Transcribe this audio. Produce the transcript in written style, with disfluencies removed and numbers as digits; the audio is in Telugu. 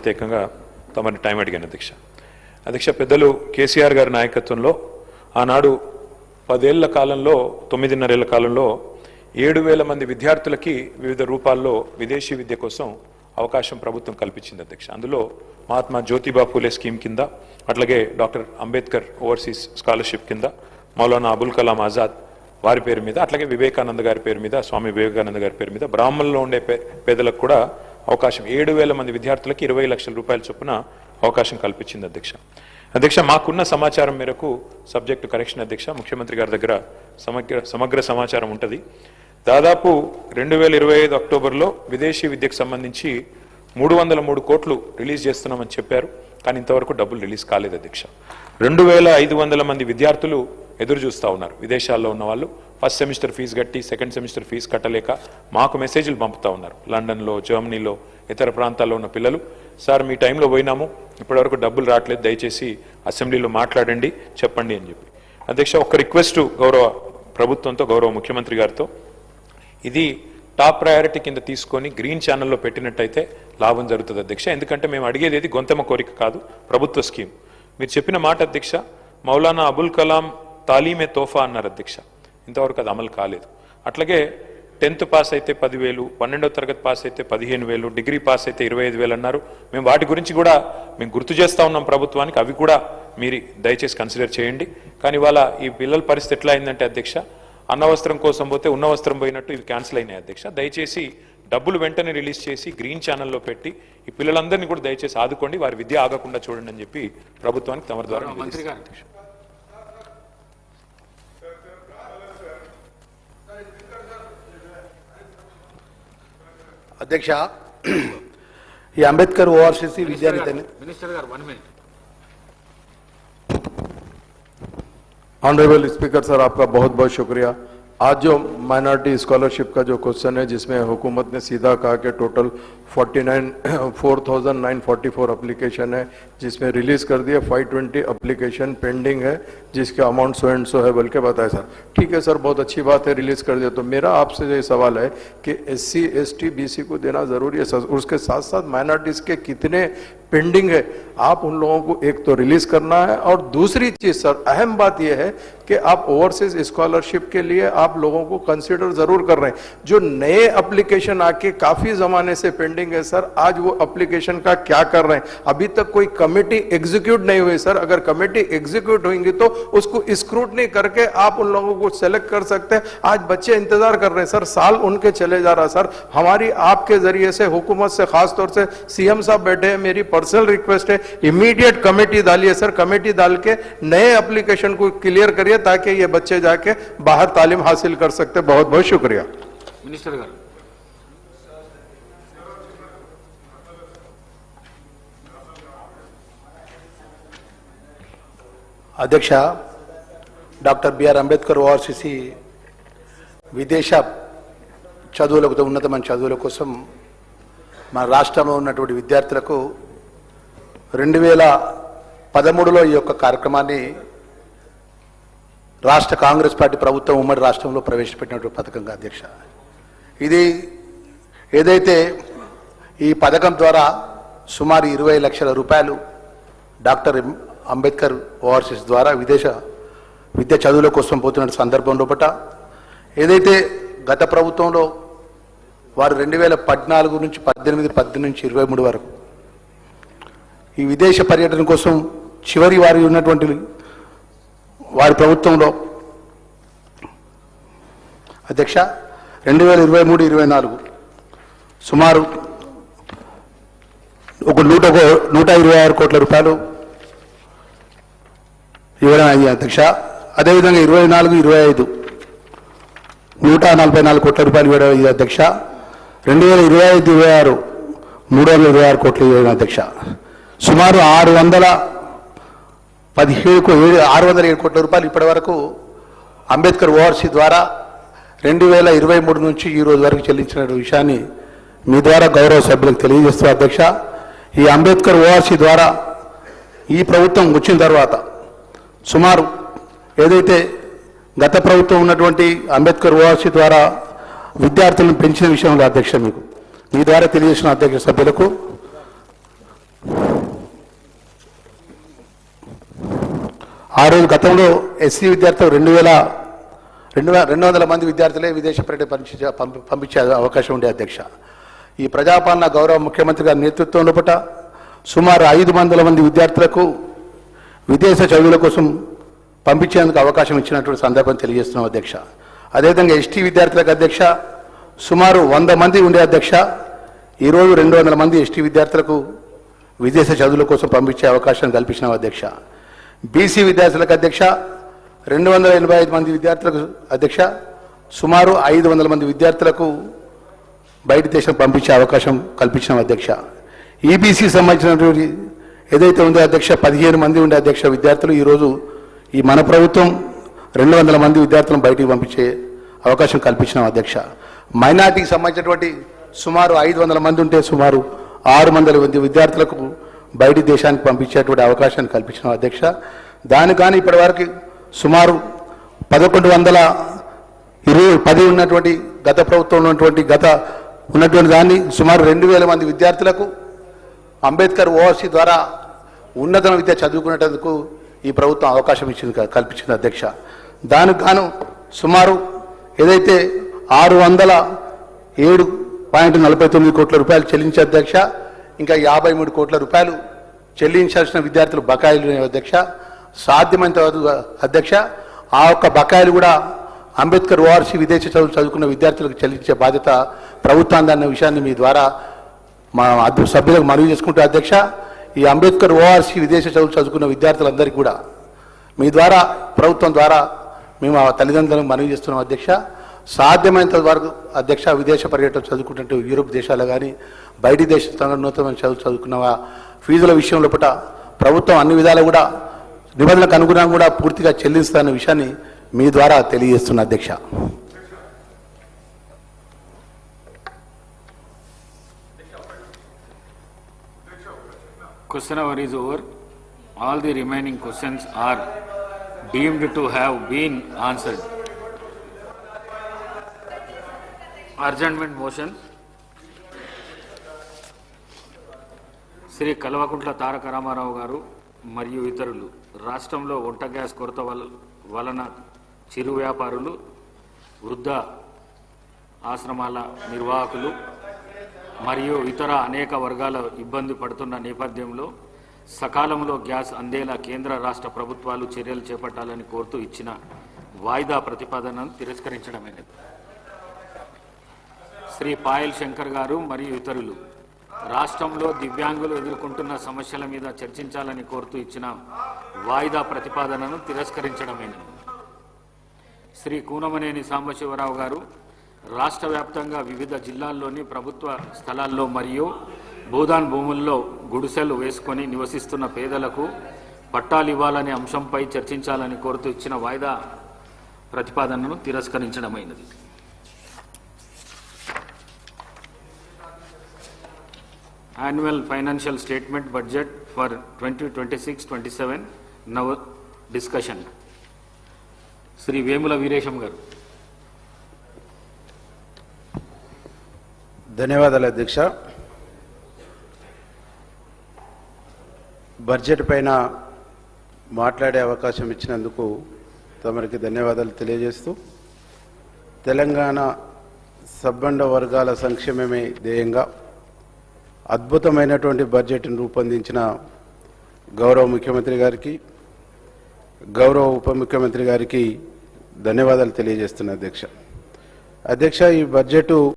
ప్రత్యేకంగా తమని టైం అడిగాను అధ్యక్ష. అధ్యక్ష, పెద్దలు కేసీఆర్ గారి నాయకత్వంలో ఆనాడు 10 ఏళ్ల కాలంలో 9.5 ఏళ్ల కాలంలో 7,000 మంది విద్యార్థులకి వివిధ రూపాల్లో విదేశీ విద్య కోసం అవకాశం ప్రభుత్వం కల్పించింది అధ్యక్ష. అందులో మహాత్మా జ్యోతిబా పూలే స్కీమ్ కింద, అట్లాగే డాక్టర్ అంబేద్కర్ ఓవర్సీస్ స్కాలర్షిప్ కింద, మౌలానా అబుల్ కలాం ఆజాద్ వారి పేరు మీద, అట్లాగే వివేకానంద గారి పేరు మీద, స్వామి వివేకానంద గారి పేరు మీద బ్రాహ్మణుల్లో ఉండే పేదలకు కూడా అవకాశం 7,000 మంది విద్యార్థులకి 20 లక్షల రూపాయల చొప్పున అవకాశం కల్పించింది అధ్యక్ష. అధ్యక్ష, మాకున్న సమాచారం మేరకు సబ్జెక్టు కరెక్షన్ అధ్యక్ష, ముఖ్యమంత్రి గారి దగ్గర సమగ్ర సమాచారం ఉంటుంది. దాదాపు 2025 అక్టోబర్లో విదేశీ విద్యకు సంబంధించి 303 కోట్లు రిలీజ్ చేస్తున్నామని చెప్పారు. కానీ ఇంతవరకు డబ్బులు రిలీజ్ కాలేదు అధ్యక్ష. 2,500 మంది విద్యార్థులు ఎదురు చూస్తూ ఉన్నారు. విదేశాల్లో ఉన్న వాళ్ళు ఫస్ట్ సెమిస్టర్ ఫీజు కట్టి సెకండ్ సెమిస్టర్ ఫీజు కట్టలేక మాకు మెసేజ్లు పంపుతూ ఉన్నారు. లండన్లో, జర్మనీలో, ఇతర ప్రాంతాల్లో ఉన్న పిల్లలు, సార్ మీ టైంలో పోయినాము, ఇప్పటివరకు డబ్బులు రావట్లేదు, దయచేసి అసెంబ్లీలో మాట్లాడండి, చెప్పండి అని చెప్పి. అధ్యక్ష, ఒక రిక్వెస్ట్ గౌరవ ప్రభుత్వంతో, గౌరవ ముఖ్యమంత్రి గారితో, ఇది టాప్ ప్రయారిటీ కింద తీసుకొని గ్రీన్ ఛానల్లో పెట్టినట్టయితే లాభం జరుగుతుంది అధ్యక్ష. ఎందుకంటే మేము అడిగేది ఏది గొంతెమ్మ కోరిక కాదు, ప్రభుత్వ స్కీమ్. మీరు చెప్పిన మాట అధ్యక్ష, మౌలానా అబుల్ కలాం తాలీమే తోఫా అన్నారు అధ్యక్ష, ఇంతవరకు అది అమలు కాలేదు. అట్లాగే 10th పాస్ అయితే 10,000, 12వ తరగతి పాస్ అయితే 15,000, డిగ్రీ పాస్ అయితే 25,000 అన్నారు. మేము వాటి గురించి కూడా మేము గుర్తు చేస్తూ ఉన్నాం ప్రభుత్వానికి, అవి కూడా మీరు దయచేసి కన్సిడర్ చేయండి. కానీ ఇవాళ ఈ పిల్లల పరిస్థితి ఎట్లా అయిందంటే అధ్యక్ష, అన్నవస్త్రం కోసం పోతే ఉన్న వస్త్రం పోయినట్టు ఇవి క్యాన్సిల్ అయినాయి అధ్యక్ష. దయచేసి డబ్బులు వెంటనే రిలీజ్ చేసి గ్రీన్ ఛానల్లో పెట్టి ఈ పిల్లలందరినీ కూడా దయచేసి ఆదుకోండి, వారి విద్య ఆగకుండా చూడండి అని చెప్పి ప్రభుత్వానికి తమ ద్వారా అధ్యక్ష. అధ్యక్ష, ఈ అంబేద్కర్ ఓఆర్సీసీ విద్యార్థి మినిస్టర్ గారు 1 minute. ऑनरेबल स्पीकर सर, आपका बहुत बहुत शुक्रिया। आज जो माइनॉरिटी स्कॉलरशिप का जो क्वेश्चन है, जिसमें हुकूमत ने सीधा कहा कि टोटल 4,944 एप्लीकेशन है, जिसमें रिलीज कर दिया 520 एप्लीकेशन पेंडिंग है, जिसका अमाउंट सो एंड सो है बल्कि बताया सर। ठीक है सर, बहुत अच्छी बात है, रिलीज कर दिया। तो मेरा आपसे ये सवाल है कि SC ST BC को देना जरूरी है सर, उसके साथ साथ माइनॉरिटीज के कितने पेंडिंग है, आप उन लोगों को एक तो रिलीज करना है। और दूसरी चीज सर, अहम बात यह है कि आप ओवरसीज स्कॉलरशिप के लिए आप लोगों को कंसीडर जरूर कर रहे हैं। जो नए एप्लीकेशन आके काफी जमाने से पेंडिंग है सर, आज वो एप्लीकेशन का क्या कर रहे हैं? अभी तक कोई कमेटी एग्जीक्यूट नहीं हुई सर। अगर कमेटी एग्जीक्यूट होंगी तो उसको स्क्रूटनी करके आप उन लोगों को सेलेक्ट कर सकते हैं। आज बच्चे इंतजार कर रहे हैं सर, साल उनके चले जा रहा सर। हमारी आपके जरिए से, हुकूमत से, खासतौर से CM साहब बैठे हैं, मेरी पर्सनल रिक्वेस्ट है, इमीडिएट कमेटी डालिए सर, कमेटी डाल के नए एप्लीकेशन को क्लियर करिए ताकि ये बच्चे जाके बाहर तालीम हासिल कर सकते। बहुत बहुत शुक्रिया। मिनिस्टर गाరు. అధ్యక్ష, డాక్టర్ బిఆర్ అంబేద్కర్ ఓఆర్సీసీ విదేశ చదువులకు, ఉన్నతమైన చదువుల కోసం మన రాష్ట్రంలో ఉన్నటువంటి విద్యార్థులకు 2013లో ఈ యొక్క కార్యక్రమాన్ని రాష్ట్ర కాంగ్రెస్ పార్టీ ప్రభుత్వం ఉమ్మడి రాష్ట్రంలో ప్రవేశపెట్టినటువంటి పథకంగా అధ్యక్ష, ఇది ఏదైతే ఈ పథకం ద్వారా సుమారు 20 లక్షల రూపాయలు డాక్టర్ అంబేద్కర్ ఓవర్సీస్ ద్వారా విదేశ విద్య చదువుల కోసం పోతున్న సందర్భంలో పట్ల ఏదైతే గత ప్రభుత్వంలో వారు 2014 నుంచి 18 నుంచి 23 వరకు ఈ విదేశ పర్యటన కోసం చివరి వారి ఉన్నటువంటి వారి ప్రభుత్వంలో అధ్యక్ష 2023-24 సుమారు ఒక 126 కోట్ల రూపాయలు ఇవ్వడం అయింది అధ్యక్ష. అదేవిధంగా 24-25 144 కోట్ల రూపాయలు ఇవ్వడం అయింది అధ్యక్ష. 2025-26 326 కోట్లు ఇవ్వడం అధ్యక్ష. సుమారు 607 కోట్ల రూపాయలు ఇప్పటి వరకు అంబేద్కర్ ఓఆర్సీ ద్వారా 2023 నుంచి ఈ రోజు వరకు చెల్లించిన విషయాన్ని మీ ద్వారా గౌరవ సభ్యులకు తెలియజేస్తూ అధ్యక్ష, ఈ అంబేద్కర్ ఓఆర్సీ ద్వారా ఈ ప్రభుత్వం వచ్చిన తర్వాత సుమారు ఏదైతే గత ప్రభుత్వం ఉన్నటువంటి అంబేద్కర్ ఓఆర్సీ ద్వారా విద్యార్థులను పెంచిన విషయంలో అధ్యక్ష మీకు మీ ద్వారా తెలియజేసిన అధ్యక్ష సభ్యులకు ఆ రోజు గతంలో ఎస్సీ విద్యార్థులు 200 మంది విద్యార్థులే విదేశ పర్యటన పంపించే అవకాశం ఉండే అధ్యక్ష. ఈ ప్రజాపాలన గౌరవ ముఖ్యమంత్రి గారి నేతృత్వంలో పట సుమారు 500 మంది విద్యార్థులకు విదేశ చదువుల కోసం పంపించేందుకు అవకాశం ఇచ్చినటువంటి సందర్భం తెలియజేస్తున్నాం అధ్యక్ష. అదేవిధంగా ఎస్టీ విద్యార్థులకు అధ్యక్ష సుమారు 100 మంది ఉండే అధ్యక్ష. ఈరోజు 200 మంది ఎస్టీ విద్యార్థులకు విదేశ చదువుల కోసం పంపించే అవకాశం కల్పించినాం అధ్యక్ష. బీసీ విద్యార్థులకు అధ్యక్ష 285 మంది విద్యార్థులకు అధ్యక్ష సుమారు 500 మంది విద్యార్థులకు బయట దేశం పంపించే అవకాశం కల్పించినాం అధ్యక్ష. ఈబీసీ సంబంధించినటువంటి ఏదైతే ఉందో అధ్యక్ష 15 మంది ఉండే అధ్యక్ష విద్యార్థులు ఈరోజు ఈ మన ప్రభుత్వం 200 మంది విద్యార్థులను బయటికి పంపించే అవకాశం కల్పించినాం అధ్యక్ష. మైనార్టీకి సంబంధించినటువంటి సుమారు 500 మంది ఉంటే సుమారు 600 మంది విద్యార్థులకు బయటి దేశానికి పంపించేటువంటి అవకాశాన్ని కల్పించినాం అధ్యక్ష. దాని కానీ ఇప్పటి వరకు సుమారు 1110 ఉన్నటువంటి గత ప్రభుత్వంలో ఉన్నటువంటి దాన్ని సుమారు 2000 మంది విద్యార్థులకు అంబేద్కర్ ఓఆర్సీ ద్వారా ఉన్నత విద్య చదువుకునేందుకు ఈ ప్రభుత్వం అవకాశం కల్పించింది అధ్యక్ష. దానికి గాను సుమారు ఏదైతే 607.49 కోట్ల రూపాయలు చెల్లించే అధ్యక్ష, ఇంకా 53 కోట్ల రూపాయలు చెల్లించాల్సిన విద్యార్థులు బకాయిలు అధ్యక్ష. సాధ్యమైనంత అధ్యక్ష ఆ యొక్క బకాయిలు కూడా అంబేద్కర్ ఓఆర్సీ విదేశ చదువుకున్న విద్యార్థులకు చెల్లించే బాధ్యత ప్రభుత్వాన్ని అన్న విషయాన్ని మీ ద్వారా మా సభ్యులకు మనవి చేసుకుంటే అధ్యక్ష, ఈ అంబేద్కర్ ఓఆర్సీ విదేశ చదువుకున్న విద్యార్థులందరికీ కూడా మీ ద్వారా ప్రభుత్వం ద్వారా మేము ఆ తల్లిదండ్రులకు మనవి చేస్తున్నాం అధ్యక్ష. సాధ్యమైనంత వరకు అధ్యక్ష విదేశ పర్యటన చదువుకుంటుంటే యూరోప్ దేశాలు కానీ బయటి దేశాల్లో చదువుకున్న ఫీజుల విషయంలో పట ప్రభుత్వం అన్ని విధాలు కూడా నిబంధనలకు అనుగుణంగా కూడా పూర్తిగా చెల్లిస్తారన్న విషయాన్ని మీ ద్వారా తెలియజేస్తున్న అధ్యక్ష. Question hour is over. All the remaining questions are deemed to have been answered. Adjournment motion. Shri Kalvakuntla Taraka Ramarao గారు మరియు ఇతరులు రాష్ట్రంలో వంట గ్యాస్ కొరత వలన చిరు వ్యాపారులు, వృద్ధ ఆశ్రమాల నిర్వాహకులు మరియు ఇతర అనేక వర్గాల ఇబ్బంది పడుతున్న నేపథ్యంలో సకాలంలో గ్యాస్ అందేలా కేంద్ర రాష్ట్ర ప్రభుత్వాలు చర్యలు చేపట్టాలని కోరుతూ ఇచ్చిన వాయిదా ప్రతిపాదనను తిరస్కరించడమైనది. శ్రీ పాయల్ శంకర్ గారు మరియు ఇతరులు రాష్ట్రంలో దివ్యాంగులు ఎదుర్కొంటున్న సమస్యల మీద చర్చించాలని కోరుతూ ఇచ్చిన వాయిదా ప్రతిపాదనను తిరస్కరించడమైనది. శ్రీ కూనమనేని సాంబశివరావు గారు రాష్ట్ర వ్యాప్తంగా వివిధ జిల్లాల్లోని ప్రభుత్వ స్థలాల్లో మరియు భూదాన్ భూముల్లో గుడిసెలు వేసుకొని నివసిస్తున్న పేదలకు పట్టాలు ఇవ్వాలనే అంశంపై చర్చించాలని కోరుతూ ఇచ్చిన వాయిదా ప్రతిపాదనను తిరస్కరించడమైనది. Annual Financial Statement Budget for 2026-27 now discussion. Shri Vemula Veeresham గారు. ధన్యవాదాలు అధ్యక్ష. బడ్జెట్ పైన మాట్లాడే అవకాశం ఇచ్చినందుకు తమరికి ధన్యవాదాలు తెలియజేస్తూ, తెలంగాణ సబ్బండ వర్గాల సంక్షేమమే ధ్యేయంగా అద్భుతమైనటువంటి బడ్జెట్ను రూపొందించిన గౌరవ ముఖ్యమంత్రి గారికి, గౌరవ ఉప ముఖ్యమంత్రి గారికి ధన్యవాదాలు తెలియజేస్తున్నా అధ్యక్ష. ఈ బడ్జెట్